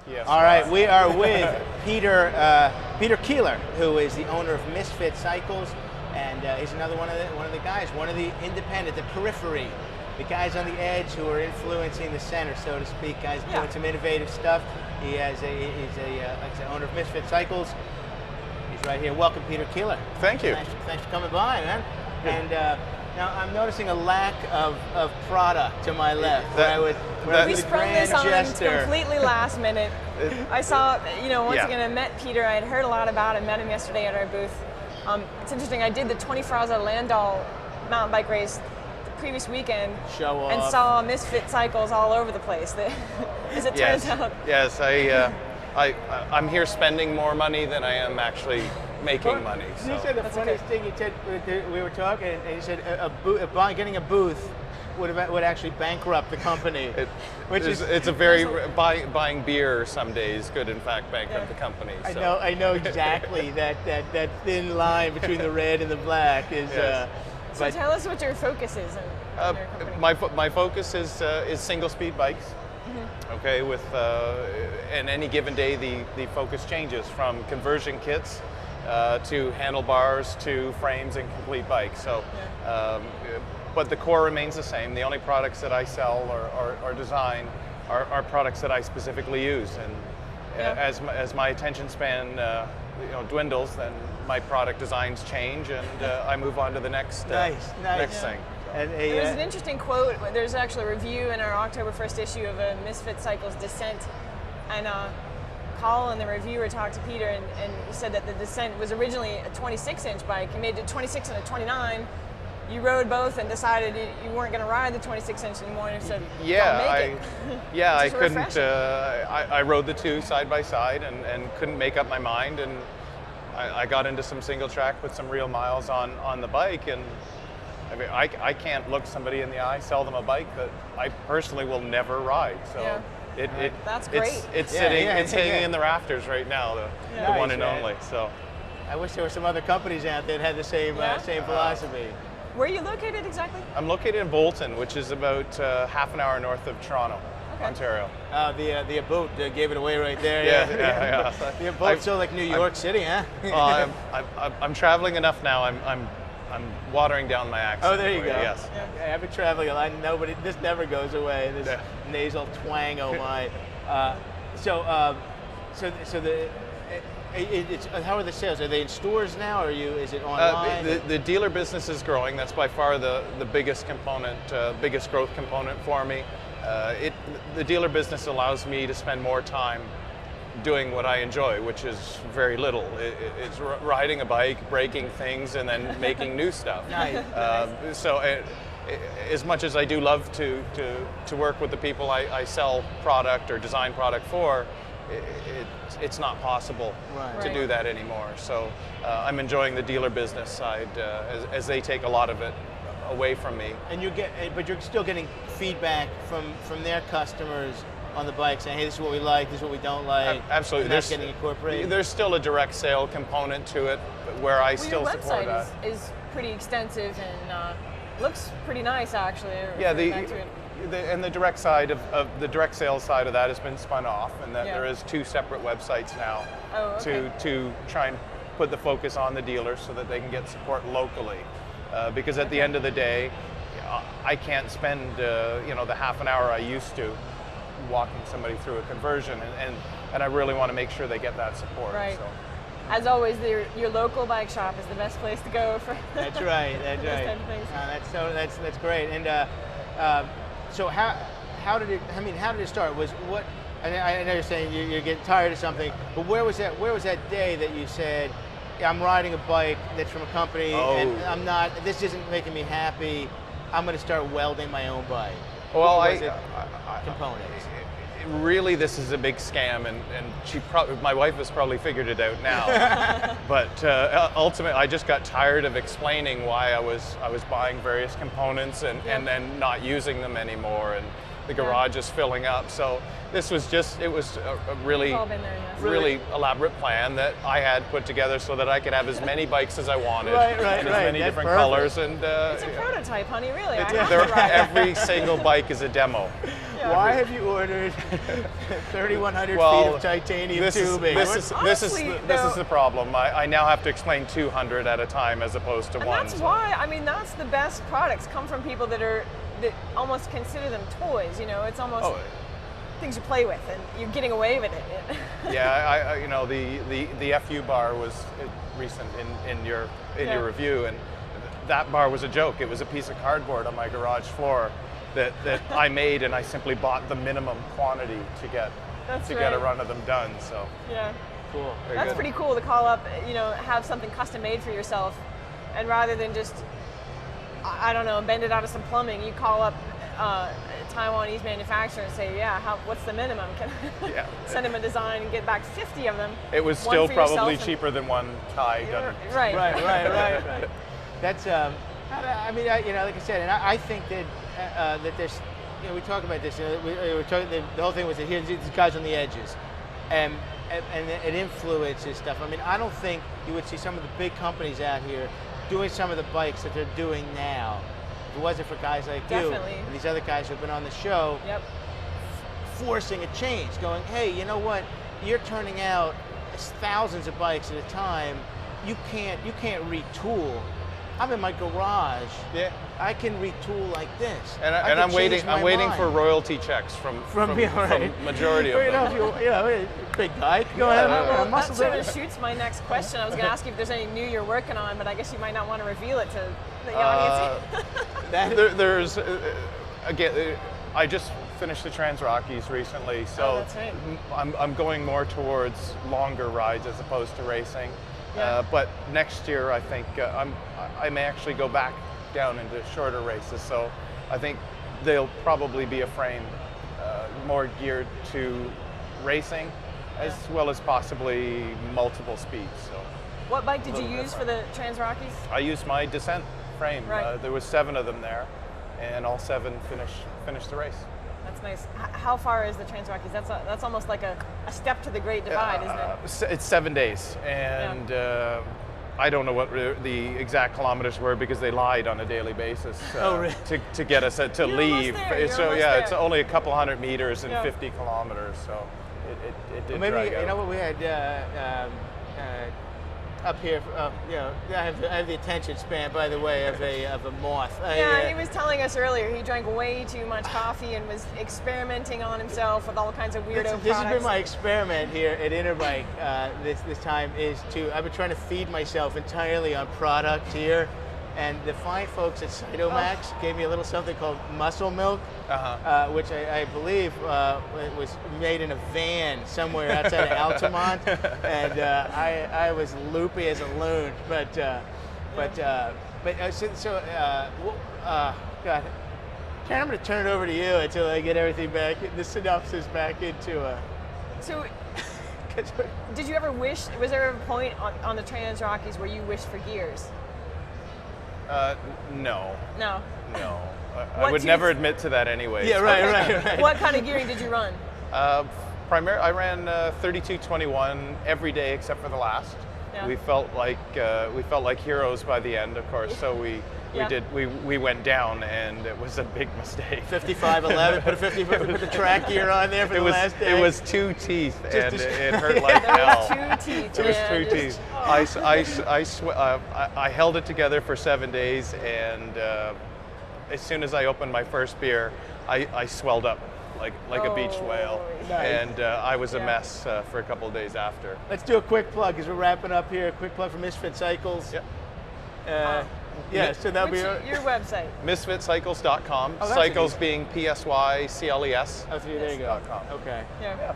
Yes. All right, we are with Peter Keiller, who is the owner of Misfit Cycles, and he's another one of the guys, one of the independent, the periphery, the guys on the edge who are influencing the center, so to speak. Guys doing some innovative stuff. He's the owner of Misfit Cycles. He's right here. Welcome, Peter Keiller. Thank you. Thanks for coming by, man. And now I'm noticing a lack of product to my left. We sprung this on completely last minute. I saw, once again, I met Peter. I had heard a lot about him, met him yesterday at our booth. It's interesting, I did the 24 Hours at Landau mountain bike race the previous weekend. Show off. And saw Misfit Cycles all over the place, as it turns out. Yes, I'm here spending more money than I am actually making money. So. You said the funniest thing you said, we were talking, and you said getting a booth would actually bankrupt the company. It's a very buying beer some days could in fact bankrupt the company. So. I know exactly that thin line between the red and the black is. Yes. So tell us what your focus is in your company. My focus is single speed bikes. Mm-hmm. Okay, with and any given day the focus changes from conversion kits to handlebars to frames and complete bikes. So. But the core remains the same. The only products that I sell or design are products that I specifically use. And as my attention span dwindles, then my product designs change, and I move on to the next thing. And there was an interesting quote. There's actually a review in our October 1st issue of a Misfit Cycles Descent, and Colin, the reviewer, talked to Peter, and he said that the Descent was originally a 26-inch bike. He made it 26 and a 29. You rode both and decided you weren't going to ride the 26-inch anymore, and said, I couldn't. I rode the two side by side and couldn't make up my mind, and I got into some single track with some real miles on the bike, and I mean, I can't look somebody in the eye, sell them a bike that I personally will never ride. So that's great. It's hanging in the rafters right now, the one and only. So I wish there were some other companies out there that had the same philosophy. Where are you located exactly? I'm located in Bolton, which is about half an hour north of Toronto, Ontario. The Aboot gave it away right there. Yeah. The Aboot's so like New York City, huh? I'm traveling enough now. I'm watering down my accent. Oh, there you go. Yes. Yeah, I've been traveling a lot. This never goes away. This nasal twang. Oh my. How are the sales? Are they in stores now, or is it online? The dealer business is growing. That's by far the biggest component, biggest growth component for me. The dealer business allows me to spend more time doing what I enjoy, which is very little. It's riding a bike, breaking things, and then making new stuff. Nice. As much as I do love to work with the people I sell product or design product for, it's not possible to do that anymore. So I'm enjoying the dealer business side as they take a lot of it away from me. And but you're still getting feedback from their customers on the bike, saying, "Hey, this is what we like. This is what we don't like." Absolutely, that's getting incorporated. There's still a direct sale component to it, where I still support that. Your website is pretty extensive and looks pretty nice, actually. And the direct side of the direct sales side of that has been spun off, and that there is two separate websites now to try and put the focus on the dealers so that they can get support locally. Because at the end of the day, I can't spend the half an hour I used to walking somebody through a conversion, and I really want to make sure they get that support. Right. So. As always, your local bike shop is the best place to go for. That's right. That's those right. type of things. That's great. And so how did it start? I know you're saying you're getting tired of something, but where was that day that you said, I'm riding a bike that's from a company and this isn't making me happy, I'm going to start welding my own bike? Well, components. Really, this is a big scam, and my wife has probably figured it out now. But ultimately, I just got tired of explaining why I was buying various components and then not using them anymore, and the garage is filling up. So this was a really elaborate plan that I had put together so that I could have as many bikes as I wanted, in as many different colors. And it's a prototype, honey. Really, every single bike is a demo. Why have you ordered 3,100 feet of titanium tubing? This is Honestly, the problem. I now have to explain 200 at a time as opposed to and one. that's why, I mean, that's the best products come from people that almost consider them toys. You know, it's almost things you play with, and you're getting away with it. Yeah, you know, the FU bar was recent in your review, and that bar was a joke. It was a piece of cardboard on my garage floor that I made, and I simply bought the minimum quantity to get get a run of them done. So yeah, cool. That's pretty cool to call up, you know, have something custom made for yourself, and rather than just, I don't know, bend it out of some plumbing, you call up a Taiwanese manufacturer and say, yeah, what's the minimum? Can I send them a design and get back 50 of them? It was still probably cheaper than one Thai done. Right. That's, I mean, you know, like I said, and I think that that there's, you know, we talk about this. We're talking. The whole thing was that here's these guys on the edges, and it influences stuff. I mean, I don't think you would see some of the big companies out here doing some of the bikes that they're doing now if it wasn't for guys like you and these other guys who've been on the show, forcing a change, going, hey, you know what? You're turning out thousands of bikes at a time. You can't retool. I'm in my garage. Yeah. I can retool like this. And I'm waiting for royalty checks from majority of them. You know, big guy. Go ahead. Well, that sort of shoots my next question. I was going to ask you if there's any new you're working on, but I guess you might not want to reveal it to the audience. There's again, I just finished the Trans Rockies recently, so that's right. I'm going more towards longer rides as opposed to racing. Yeah. But next year, I think I may actually go back down into shorter races. So I think there'll probably be a frame more geared to racing, as well as possibly multiple speeds. So. What bike did you use for the Trans Rockies? I used my Descent frame. Right. There was 7 of them there, and all 7 finished the race. That's nice. How far is the Trans Rockies? That's almost like a step to the Great Divide, isn't it? It's 7 days, and I don't know what the exact kilometers were because they lied on a daily basis really? to get us to leave. So it's only a couple hundred meters and 50 kilometers. So it did drag out. You know what we had up here. You know, I have the attention span, by the way, of a moth. He was telling us earlier he drank way too much coffee and was experimenting on himself with all kinds of weirdo products. This has been my experiment here at Interbike. This time is I've been trying to feed myself entirely on product here, and the fine folks at Cytomax gave me a little something called Muscle Milk, which I believe was made in a van somewhere outside of Altamont, and I was loopy as a loon. But God, Karen, I'm going to turn it over to you until I get everything back, the synopsis back into. So, did you ever wish? Was there a point on the Trans Rockies where you wished for gears? No. No. I would never admit to that anyway. Yeah, right. What kind of gearing did you run? I ran 32-21 every day except for the last. Yeah. We felt like heroes by the end, of course. So we went down, and it was a big mistake. 55-11. Put the track gear on there for the last day. It was 2 teeth, and it hurt like hell. There was 2 teeth. It was 2 teeth. I held it together for 7 days, and as soon as I opened my first beer, I swelled up like a beached whale, and I was a mess for a couple of days after. Let's do a quick plug as we're wrapping up here. A quick plug for Misfit Cycles. So that'll be your website. MisfitCycles.com. Cycles being PSYCLES. Oh, there you go. Okay. Yeah.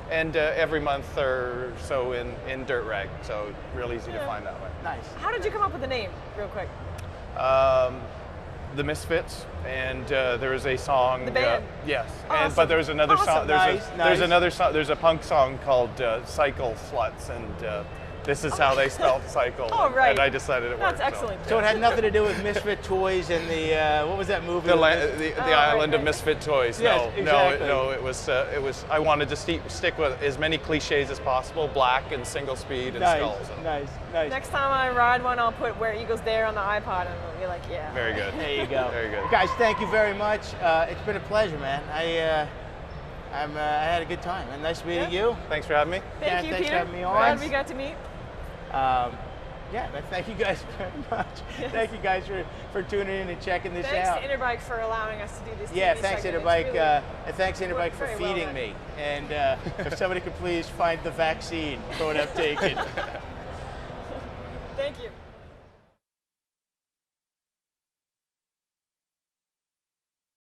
And every month or so in Dirt Rag, so real easy to find that way. Nice. How did you come up with the name, real quick? The Misfits, and there is a song. The band. Yes, Awesome. But there's another song. There's There's another song. There's a punk song called "Cycle Sluts," and this is how they spelled cycle. Oh, right. And I decided it worked. That's excellent. So it had nothing to do with Misfit Toys and the what was that movie? The with island right, of misfit toys. Yes, exactly. No. It was. I wanted to stick with as many cliches as possible: black and single speed and Nice, skulls. And nice. Next time I ride one, I'll put Where Eagles Dare on the iPod, and I'll be like, yeah. Very good. There you go. Very good. Guys, thank you very much. It's been a pleasure, man. I had a good time, and nice meeting you. Thanks for having me. Thank you, thanks Peter. for having me on. Glad we got to meet. Yeah, but thank you guys very much. Yes. Thank you guys for tuning in and checking this Thanks out. to Interbike for allowing us to do this. Yeah, TV thanks segment. Interbike, It's really and thanks Interbike worked for very well feeding done. me. And if somebody could please find the vaccine for what I've taken. Thank you.